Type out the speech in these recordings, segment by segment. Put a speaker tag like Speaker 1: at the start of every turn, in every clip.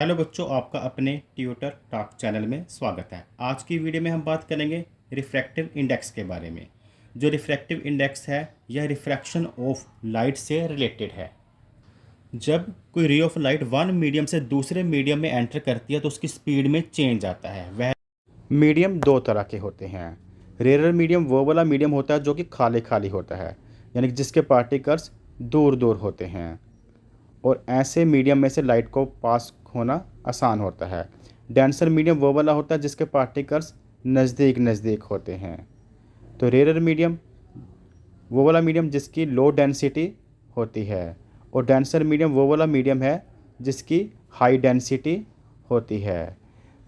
Speaker 1: Hello बच्चों, आपका अपने ट्यूटर टॉक चैनल में स्वागत है। आज की वीडियो में हम बात करेंगे रिफ्रैक्टिव इंडेक्स के बारे में। जो रिफ्रैक्टिव इंडेक्स है यह रिफ्रैक्शन ऑफ लाइट से रिलेटेड है। जब कोई ray of light one medium से दूसरे मीडियम में एंटर करती है तो उसकी स्पीड में चेंज आता है। वह मीडियम दो तरह के होते हैं। रेयर मीडियम वो वाला मीडियम होता है जो कि खाली खाली होता है, यानी कि जिसके पार्टिकल्स दूर दूर होते हैं, और ऐसे मीडियम में से लाइट को पास होना आसान होता है। डेंसर मीडियम वो वाला होता है जिसके पार्टिकल्स नज़दीक नज़दीक होते हैं। तो रेयर मीडियम वो वाला मीडियम जिसकी लो डेंसिटी होती है, और डेंसर मीडियम वो वाला मीडियम है जिसकी हाई डेंसिटी होती है।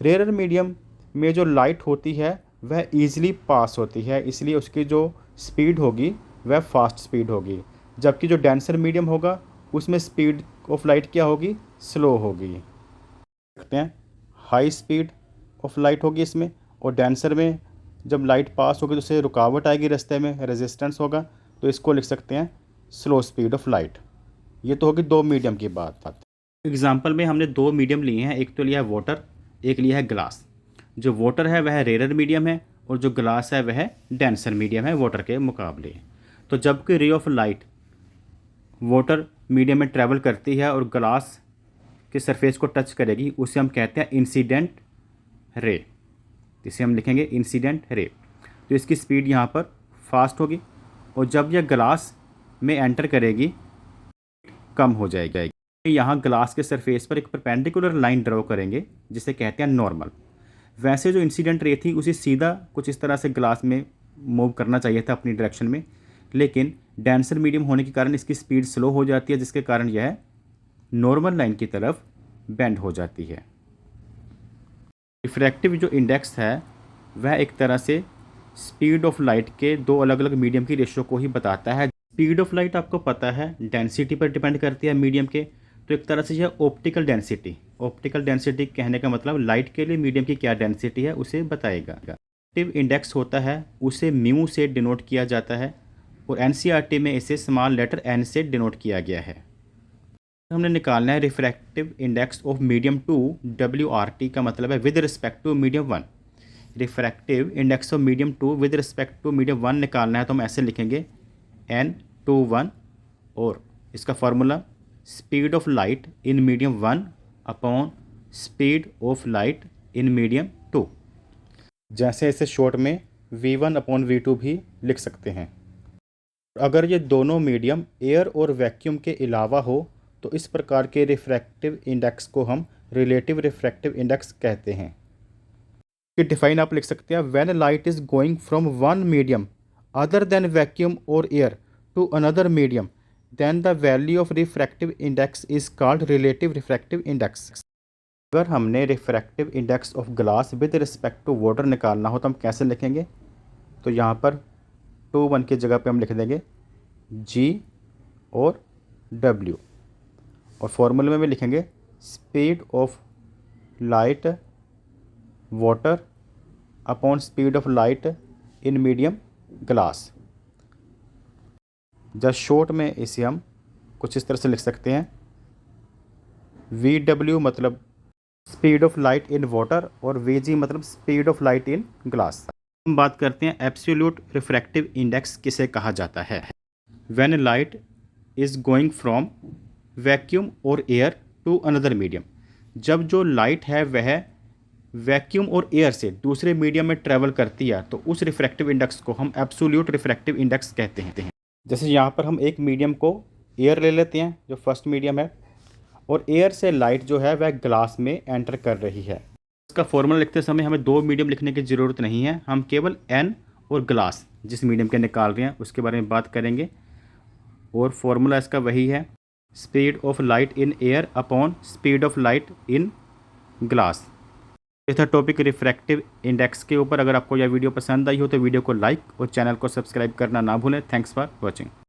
Speaker 1: रेयर मीडियम में जो लाइट होती है वह ईज़िली पास होती है, इसलिए उसकी जो स्पीड होगी वह फास्ट स्पीड होगी। जबकि जो डेंसर मीडियम होगा उसमें स्पीड ऑफ लाइट क्या होगी, स्लो होगी। देखते हैं, हाई स्पीड ऑफ लाइट होगी इसमें, और डेंसर में जब लाइट पास होगी तो उससे रुकावट आएगी, रास्ते में रेजिस्टेंस होगा, तो इसको लिख सकते हैं स्लो स्पीड ऑफ लाइट। ये तो होगी दो मीडियम की बात। एग्जाम्पल में हमने दो मीडियम लिए हैं, एक तो लिया है वाटर, एक लिया है ग्लास। जो वाटर है वह रेयर मीडियम है और जो ग्लास है वह डेंसर मीडियम है वाटर के मुकाबले। तो जब कोई ray of light water medium में ट्रैवल करती है और ग्लास के सरफेस को टच करेगी, उसे हम कहते हैं इंसिडेंट रे। इसे हम लिखेंगे इंसिडेंट रे। तो इसकी स्पीड यहाँ पर फास्ट होगी, और जब यह ग्लास में एंटर करेगी कम हो जाएगी। यहाँ ग्लास के सरफेस पर एक परपेंडिकुलर लाइन ड्रॉ करेंगे जिसे कहते हैं नॉर्मल। वैसे जो इंसिडेंट रे थी उसे सीधा कुछ इस तरह से ग्लास में मूव करना चाहिए था अपनी डायरेक्शन में, लेकिन डेंसर मीडियम होने के कारण इसकी स्पीड स्लो हो जाती है, जिसके कारण यह नॉर्मल लाइन की तरफ बेंड हो जाती है। रिफ्रैक्टिव जो इंडेक्स है वह एक तरह से स्पीड ऑफ लाइट के दो अलग अलग मीडियम की रेशियो को ही बताता है। स्पीड ऑफ लाइट आपको पता है डेंसिटी पर डिपेंड करती है मीडियम के, तो एक तरह से यह ऑप्टिकल डेंसिटी कहने का मतलब लाइट के लिए मीडियम की क्या डेंसिटी है उसे बताएगा। रिफ्रैक्टिव इंडेक्स होता है उसे म्यू से डिनोट किया जाता है, और एनसीईआरटी में इसे स्मॉल लेटर एन से डिनोट किया गया है। हमने निकालना है refractive index of medium two, WRT का मतलब है with respect to medium one. Refractive index of medium two with respect to medium one निकालना है तो हम ऐसे लिखेंगे N21, और इसका formula speed of light in medium one upon speed of light in medium two. जैसे इसे शॉर्ट में V1 अपॉन V2 भी लिख सकते हैं। अगर ये दोनों मीडियम एयर और वैक्यूम के अलावा हो तो इस प्रकार के रिफ्रैक्टिव इंडेक्स को हम रिलेटिव रिफ्रैक्टिव इंडेक्स कहते हैं। कि डिफाइन आप लिख सकते हैं, when light is going from one medium other than vacuum और air to another medium then the value of refractive index is called relative refractive index. अगर हमने refractive index of glass with respect to water निकालना हो तो हम कैसे लिखेंगे, तो यहाँ पर 2 1 की जगह पे हम लिख देंगे G और W, और फॉर्मूले में भी लिखेंगे speed of light water upon speed of light in medium glass. Just short में इसे हम कुछ इस तरह से लिख सकते हैं, VW मतलब speed of light in water और VG मतलब speed of light in glass. हम बात करते हैं एब्सोल्यूट रिफ्रैक्टिव इंडेक्स किसे कहा जाता है। When light is going from vacuum और एयर टू अनदर मीडियम, जब जो लाइट है वह वैक्यूम और एयर से दूसरे मीडियम में ट्रैवल करती है तो उस रिफ्रैक्टिव इंडेक्स को हम एब्सोल्यूट रिफ्रैक्टिव इंडेक्स कहते हैं। जैसे यहाँ पर हम एक मीडियम को एयर ले लेते हैं जो फर्स्ट मीडियम है, और एयर से लाइट जो है वह ग्लास में एंटर कर रही है। इसका फॉर्मूला लिखते समय हमें दो मीडियम लिखने की ज़रूरत नहीं है, हम केवल N और ग्लास जिस मीडियम के निकाल रहे हैं उसके बारे में बात करेंगे, और फॉर्मूला इसका वही है speed of light in air upon speed of light in glass. ये था टॉपिक रिफ्रैक्टिव इंडेक्स के ऊपर। अगर आपको यह वीडियो पसंद आई हो तो वीडियो को लाइक और चैनल को सब्सक्राइब करना ना भूलें। Thanks for watching.